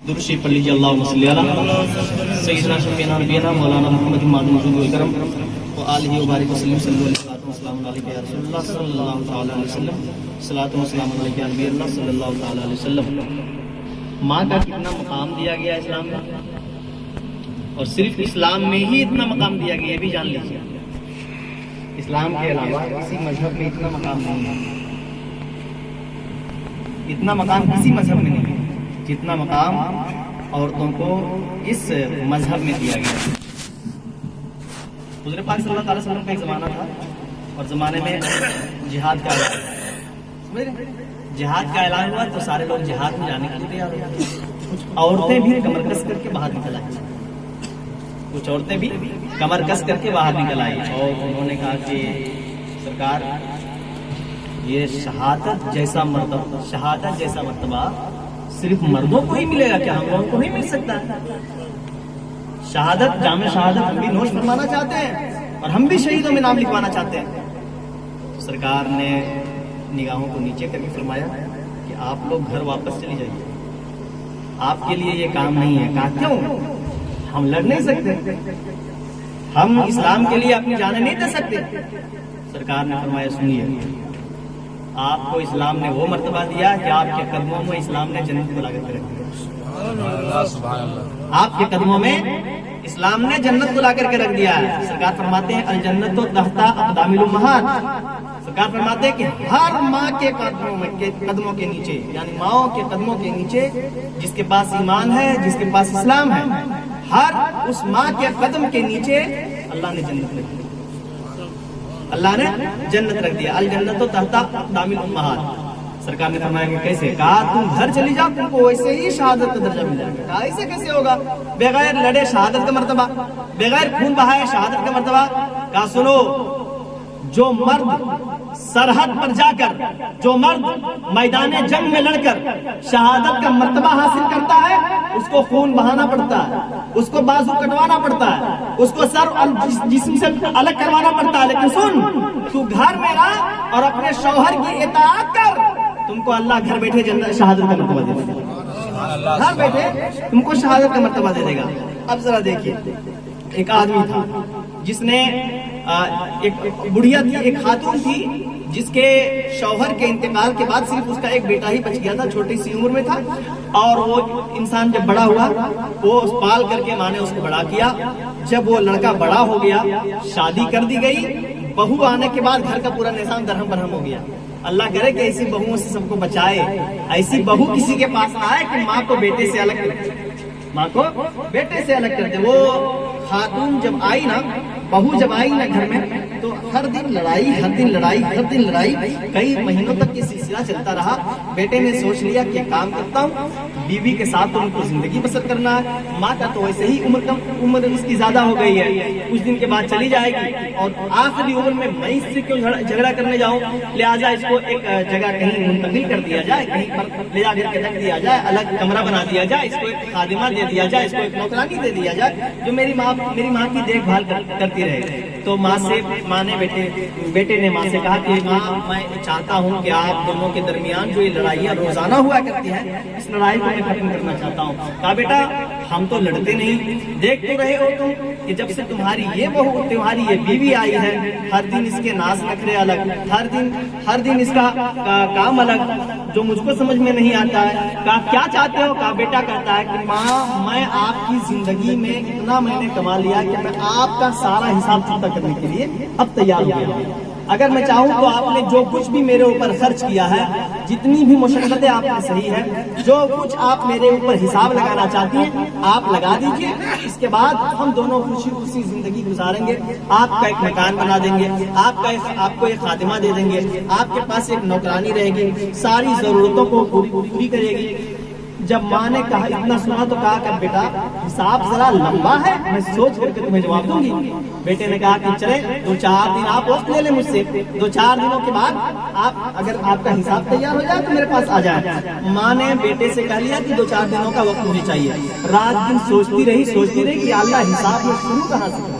درود شریف پڑھ لیجیے، اللہم صلی علی سیدنا شفیعنا نبینا مولانا محمد معدن وجود والکرم وآلہ وبارک وسلم صلی اللہ علیہ وسلم علیہ یا رسول اللہ صلی اللہ تعالی علیہ وسلم صلاۃ و سلام علیہ نبی اللہ صلی اللہ تعالی علیہ وسلم۔ ماں کا کتنا مقام دیا گیا اسلام میں، اور صرف اسلام میں ہی اتنا مقام دیا گیا، یہ بھی جان لیجیے۔ اسلام کے علاوہ کسی مذہب میں اتنا مقام نہیں ہے، اتنا مقام کسی مذہب میں نہیں ہے جتنا مقام عورتوں کو اس مذہب میں دیا گیا۔ حضور پاک صلی اللہ علیہ وسلم کا ایک زمانہ تھا، اور زمانے میں جہاد کا اعلان ہوا تو سارے لوگ جہاد میں جانے کے لیے تیار ہو گئے۔ عورتیں بھی کمر کس کر کے باہر نکل آئی، کچھ عورتیں بھی کمر کس کر کے باہر نکل آئی، اور انہوں نے کہا کہ سرکار یہ شہادت جیسا مرتبہ صرف مردوں کو ہی ملے گا کیا؟ ہم لوگوں کو نہیں مل سکتا؟ شہادت، جام شہادت ہم بھی نوش فرمانا چاہتے ہیں، اور ہم بھی شہیدوں میں نام لکھوانا چاہتے ہیں۔ تو سرکار نے نگاہوں کو نیچے کر کے فرمایا کہ آپ لوگ گھر واپس چلی جائیے، آپ کے لیے یہ کام نہیں ہے۔ کہا کیوں؟ ہم لڑ نہیں سکتے، ہم اسلام کے لیے اپنی جانیں نہیں دے سکتے۔ سرکار نے فرمایا سنیے، آپ کو اسلام نے وہ مرتبہ دیا کہ آپ کے قدموں میں اسلام نے جنت کو لا کر رکھ دیا۔ آپ کے قدموں میں اسلام نے جنت کو لا کر کے رکھ دیا ہے۔ سرکار فرماتے ہیں الجنت تحت اقدام الامہات، سرکار فرماتے ہیں کہ ہر ماں کے قدموں کے نیچے، یعنی ماؤں کے قدموں کے نیچے جس کے پاس ایمان ہے، جس کے پاس اسلام ہے، ہر اس ماں کے قدم کے نیچے اللہ نے جنت رکھ دیا، اللہ نے جنت رکھ دیا۔ الجنت تحت اقدام الامہات۔ سرکار نے فرمایا کہ کیسے؟ کہا تم گھر چلی جاؤ، تم کو ویسے ہی شہادت کا درجہ مل جائے گا۔ کہا ایسے کیسے ہوگا؟ بغیر لڑے شہادت کا مرتبہ، بغیر خون بہائے شہادت کا مرتبہ۔ کہا سنو، جو مرد سرحد پر جا کر، جو مرد میدان جنگ میں لڑ کر شہادت کا مرتبہ حاصل کرتا ہے، اس کو خون بہانا پڑتا ہے، اس کو بازو کٹوانا پڑتا ہے، اس کو سر اور جسم سے الگ کروانا پڑتا ہے۔ لیکن سن، تو گھر میں رہ اور اپنے شوہر کی اطاعت کر، تم کو اللہ گھر بیٹھے شہادت کا مرتبہ دے دے گا، گھر بیٹھے تم کو شہادت کا مرتبہ دے دے گا۔ اب ذرا دیکھیے، ایک آدمی تھا جس نے، ایک بڑھیا تھی، ایک خاتون تھی جس کے شوہر کے انتقال کے بعد صرف اس کا ایک بیٹا ہی بچ گیا تھا، چھوٹی سی عمر میں تھا، اور وہ انسان جب بڑا ہوا، وہ پال کر کے ماں نے اس کو بڑا کیا۔ جب وہ لڑکا بڑا ہو گیا، شادی کر دی گئی، بہو آنے کے بعد گھر کا پورا نظام درہم برہم ہو گیا۔ اللہ کرے کہ ایسی بہوؤں سے سب کو بچائے، ایسی بہو کسی کے پاس نہ آئے کہ ماں کو بیٹے سے الگ کر دے، ماں کو بیٹے سے الگ کر دے۔ وہ خاتون جب آئی نا، بہو جب آئی نا گھر میں، تو ہر دن لڑائی، کئی مہینوں تک یہ سلسلہ چلتا رہا۔ بیٹے نے سوچ لیا کہ کام کرتا ہوں، بیوی کے ساتھ تو ان کو زندگی بسر کرنا ہے، ماں کا تو ویسے ہی عمر اس کی زیادہ ہو گئی ہے، کچھ دن کے بعد چلی جائے گی، اور آخری عمر میں اس سے کیوں جھگڑا کرنے جاؤں، لہٰذا اس کو ایک جگہ کہیں منتقل کر دیا جائے، کہیں پر لے جا کر کے رکھ دیا جائے، الگ کمرہ بنا دیا جائے، اس کو ایک خادمہ دے دیا جائے، اس کو ایک نوکرانی دے دیا جائے جو میری ماں کی دیکھ بھال کرتی رہے۔ تو ماں نے بیٹے نے ماں سے کہا کہ ماں، میں چاہتا ہوں کہ آپ دونوں کے درمیان جو یہ لڑائیاں روزانہ ہوا کرتی ہیں، اس لڑائی کو میں ختم کرنا چاہتا ہوں۔ کہا بیٹا ہم تو لڑتے نہیں، دیکھ تو رہے ہو تم کہ جب سے تمہاری یہ بہو، تمہاری یہ بیوی آئی ہے، ہر دن اس کے ناز نخرے الگ، ہر دن اس کا کام الگ، جو مجھ کو سمجھ میں نہیں آتا ہے۔ کہا کیا چاہتے ہو؟ کہا بیٹا کہتا ہے کہ ماں، میں آپ کی زندگی میں اتنا میں نے کما لیا کہ میں آپ کا سارا حساب چکتا کرنے کے لیے اب تیار ہو گیا۔ اگر میں چاہوں تو آپ نے جو کچھ بھی میرے اوپر خرچ کیا ہے، جتنی بھی مشقتیں آپ نے سہی ہے، جو کچھ آپ میرے اوپر حساب لگانا چاہتی ہیں آپ لگا دیجئے، اس کے بعد ہم دونوں خوشی زندگی گزاریں گے۔ آپ کا ایک مکان بنا دیں گے، آپ کو ایک خادمہ دے دیں گے، آپ کے پاس ایک نوکرانی رہے گی، ساری ضرورتوں کو پوری کرے گی۔ جب ماں نے کہا اتنا سنا تو کہا کہ بیٹا حساب ذرا لمبا ہے، میں سوچ کر کے تمہیں جواب دوں گی۔ بیٹے نے کہا کہ چلے 2-4 دن آپ وقت لے لیں مجھ سے، 2-4 دنوں کے بعد اگر آپ کا حساب تیار ہو جائے تو میرے پاس آ جائے۔ ماں نے بیٹے سے کہہ لیا کہ 2-4 دنوں کا وقت مجھے چاہیے۔ رات دن سوچتی رہی کہ اللہ حساب میں شروع کہاں سے کروں،